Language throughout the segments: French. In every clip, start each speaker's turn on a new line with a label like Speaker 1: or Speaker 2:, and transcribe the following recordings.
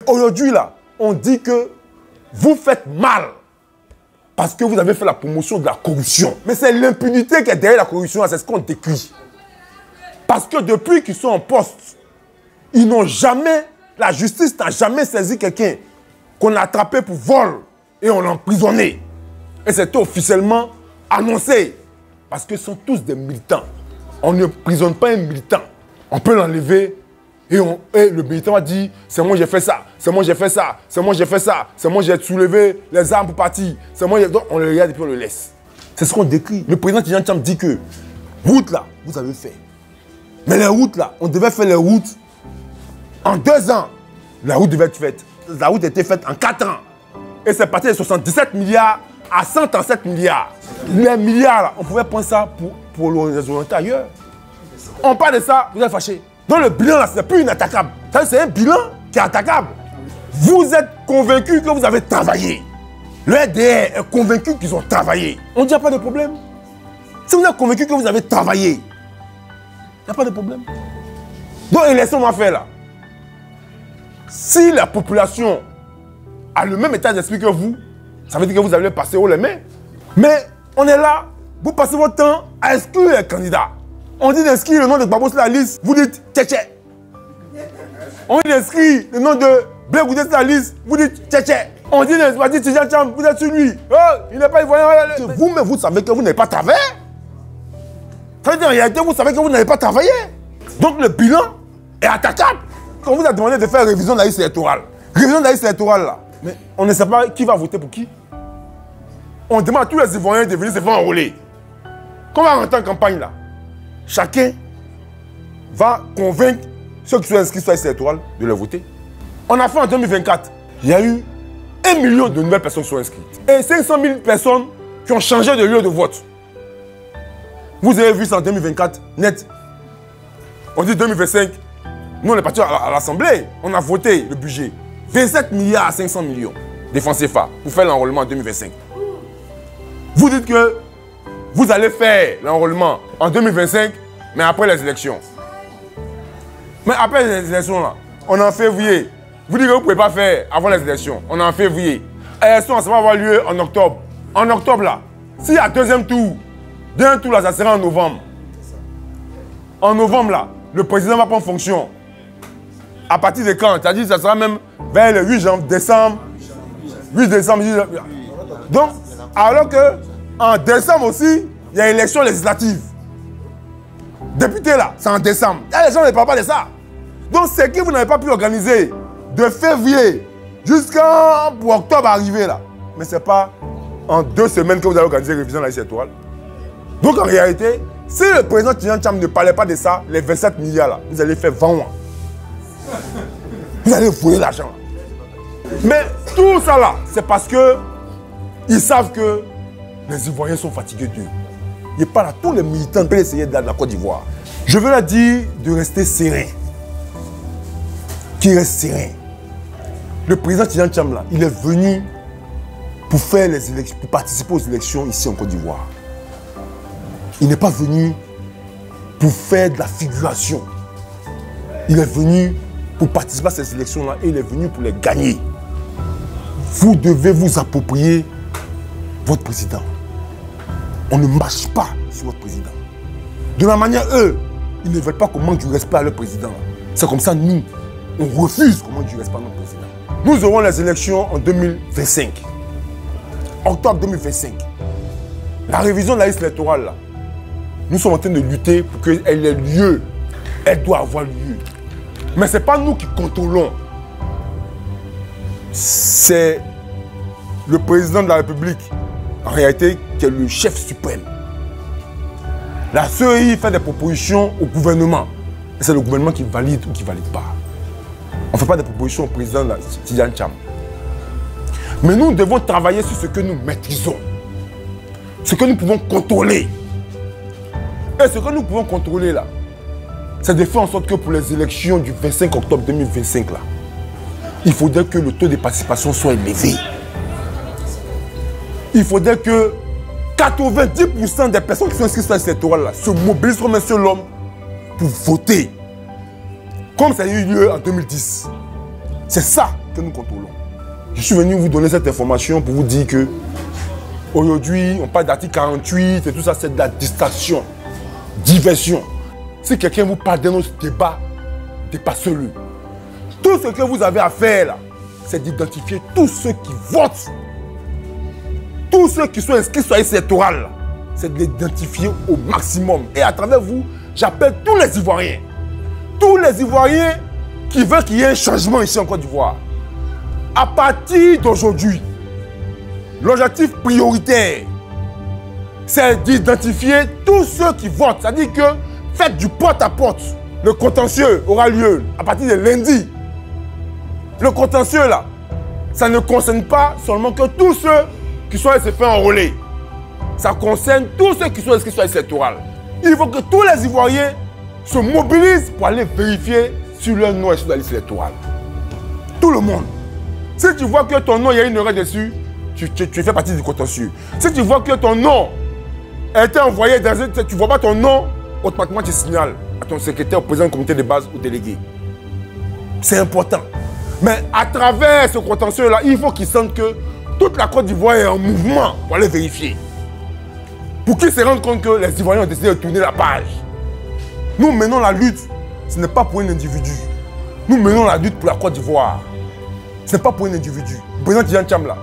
Speaker 1: Aujourd'hui, là, on dit que vous faites mal parce que vous avez fait la promotion de la corruption. Mais c'est l'impunité qui est derrière la corruption, c'est ce qu'on décrit. Parce que depuis qu'ils sont en poste, ils n'ont jamais, la justice n'a jamais saisi quelqu'un qu'on a attrapé pour vol et on l'a emprisonné. Et c'est officiellement annoncé. Parce que ce sont tous des militants. On ne prisonne pas un militant. On peut l'enlever et le militant va dire c'est moi j'ai fait ça, c'est moi j'ai fait ça, c'est moi j'ai fait ça, c'est moi j'ai soulevé les armes pour partir. Donc on le regarde et puis on le laisse. C'est ce qu'on décrit. Le président Tidjane Thiam dit que route là, vous avez fait. Mais les routes là, on devait faire les routes en 2 ans. La route devait être faite. La route était faite en 4 ans. Et c'est parti de 77 milliards à 137 milliards. Les milliards là, on pouvait prendre ça pour les orienter ailleurs. On parle de ça, vous êtes fâchés. Donc le bilan là, c'est plus inattaquable. C'est un bilan qui est attaquable. Vous êtes convaincus que vous avez travaillé. Le RDR est convaincu qu'ils ont travaillé. On ne dit pas de problème. Si vous êtes convaincu que vous avez travaillé, il n'y a pas de problème. Donc laissons-moi faire là. Si la population a le même état d'esprit que vous, ça veut dire que vous allez passer haut les mains. Mais on est là, vous passez votre temps à exclure les candidats. On dit d'inscrire le nom de Gbagbo sur la liste, vous dites tchétché. On dit d'inscrire le nom de Blé Goudé sur la liste, vous dites tchétché. On dit d'inscrire Tidjane Thiam, vous êtes sur lui. Oh, il n'est pas ivoirien. Vous-même, vous savez que vous n'avez pas travaillé. Ça veut dire en réalité, vous savez que vous n'avez pas travaillé. Donc le bilan est attaquable. Quand on vous a demandé de faire révision de la liste électorale, révision de la liste électorale là, mais on ne sait pas qui va voter pour qui. On demande à tous les Ivoiriens de venir se faire enrôler. Quand on va rentrer en campagne là, chacun va convaincre ceux qui sont inscrits sur la liste électorale de le voter. On a fait en 2024, il y a eu 1 million de nouvelles personnes qui sont inscrites. Et 500 000 personnes qui ont changé de lieu de vote. Vous avez vu ça en 2024, net. On dit 2025, nous on est partis à l'Assemblée, on a voté le budget. 27 milliards à 500 millions de francs CFA pour faire l'enrôlement en 2025. Vous dites que vous allez faire l'enrôlement en 2025, mais après les élections. Mais après les élections là, on est en février. Vous dites que vous ne pouvez pas faire avant les élections. On est en février. Les élections, ça va avoir lieu en octobre. En octobre là, s'il y a deuxième tour, là, ça sera en novembre. En novembre là, le président va prendre fonction. À partir de quand? C'est-à-dire que ça sera même vers le 8 décembre. 8 décembre. Donc, alors que en décembre aussi, il y a élection législative. Député là, c'est en décembre. Les gens ne parlent pas de ça. Donc, c'est que vous n'avez pas pu organiser de février jusqu'à pour octobre arriver là. Mais ce n'est pas en 2 semaines que vous allez organiser la révision de la liste électorale. Donc, en réalité, si le président Tidjane Thiam ne parlait pas de ça, les 27 milliards là, vous allez faire 20 mois. Vous allez voler l'argent. Mais tout ça là, c'est parce que ils savent que les Ivoiriens sont fatigués d'eux. Il n'est pas là. Tous les militants peuvent essayer de la Côte d'Ivoire. Je veux leur dire de rester serein. Qu'ils restent sereins. Le président Tidjane Thiam là, il est venu pour faire les élections, pour participer aux élections ici en Côte d'Ivoire. Il n'est pas venu pour faire de la figuration. Il est venu pour participer à ces élections-là et il est venu pour les gagner. Vous devez vous approprier votre président. On ne marche pas sur votre président. De la manière, eux, ils ne veulent pas qu'on manque du respect à leur président. C'est comme ça, nous, on refuse qu'on manque du respect à notre président. Nous aurons les élections en 2025. Octobre 2025. La révision de la liste électorale, là, nous sommes en train de lutter pour qu'elle ait lieu. Elle doit avoir lieu. Mais ce n'est pas nous qui contrôlons. C'est le président de la République, en réalité, qui est le chef suprême. La CEI fait des propositions au gouvernement. C'est le gouvernement qui valide ou qui ne valide pas. On ne fait pas des propositions au président de Tidjane Thiam. Mais nous devons travailler sur ce que nous maîtrisons. Ce que nous pouvons contrôler. Et ce que nous pouvons contrôler là, c'est de faire en sorte que pour les élections du 25 octobre 2025 là, il faudrait que le taux de participation soit élevé. Il faudrait que 90% des personnes qui sont inscrites sur la liste électorale là se mobilisent comme un seul homme pour voter. Comme ça a eu lieu en 2010. C'est ça que nous contrôlons. Je suis venu vous donner cette information pour vous dire que aujourd'hui, on parle d'article 48 et tout ça, c'est de la distraction, diversion. Si quelqu'un vous parle d'un autre débat, dépassez-le. Tout ce que vous avez à faire là, c'est d'identifier tous ceux qui votent. Tous ceux qui sont inscrits sur la liste électorale, c'est de l'identifier au maximum. Et à travers vous, j'appelle tous les Ivoiriens. Tous les Ivoiriens qui veulent qu'il y ait un changement ici en Côte d'Ivoire. À partir d'aujourd'hui, l'objectif prioritaire, c'est d'identifier tous ceux qui votent. C'est-à-dire que faites du porte-à-porte. Le contentieux aura lieu à partir de lundi. Le contentieux là, ça ne concerne pas seulement que tous ceux qui sont se faire enrôler. Ça concerne tous ceux qui sont inscrits sur la liste électorale. Il faut que tous les Ivoiriens se mobilisent pour aller vérifier si leur nom est sur la liste électorale. Tout le monde. Si tu vois que ton nom, il y a une erreur dessus, tu fais partie du contentieux. Si tu vois que ton nom a été envoyé dans un... Tu ne vois pas ton nom, automatiquement tu signales à ton secrétaire, au président du comité de base ou délégué. C'est important. Mais à travers ce contentieux-là, il faut qu'ils sentent que toute la Côte d'Ivoire est en mouvement pour aller vérifier. Pour qu'ils se rendent compte que les Ivoiriens ont décidé de tourner la page. Nous menons la lutte, ce n'est pas pour un individu. Nous menons la lutte pour la Côte d'Ivoire. Ce n'est pas pour un individu. Le président Tidjane Thiam là,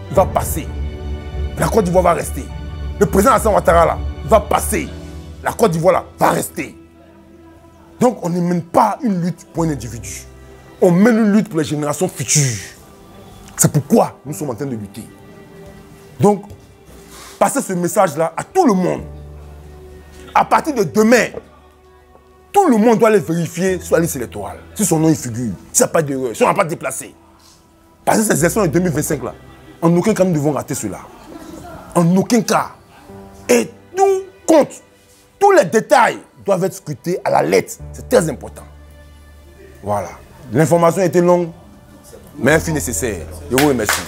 Speaker 1: il va passer. La Côte d'Ivoire va rester. Le président Alassane Ouattara là, va passer. La Côte d'Ivoire là, va rester. Donc on ne mène pas une lutte pour un individu. On mène une lutte pour les générations futures. C'est pourquoi nous sommes en train de lutter. Donc, passez ce message-là à tout le monde. À partir de demain, tout le monde doit aller vérifier sur la liste électorale. Si son nom y figure, s'il n'y a pas d'erreur, si on n'a pas déplacé. Parce que ces élections de 2025 là, en aucun cas nous devons rater cela. En aucun cas. Et tout compte. Tous les détails doivent être scrutés à la lettre. C'est très important. Voilà. L'information était longue, mais elle fut nécessaire. Je vous remercie.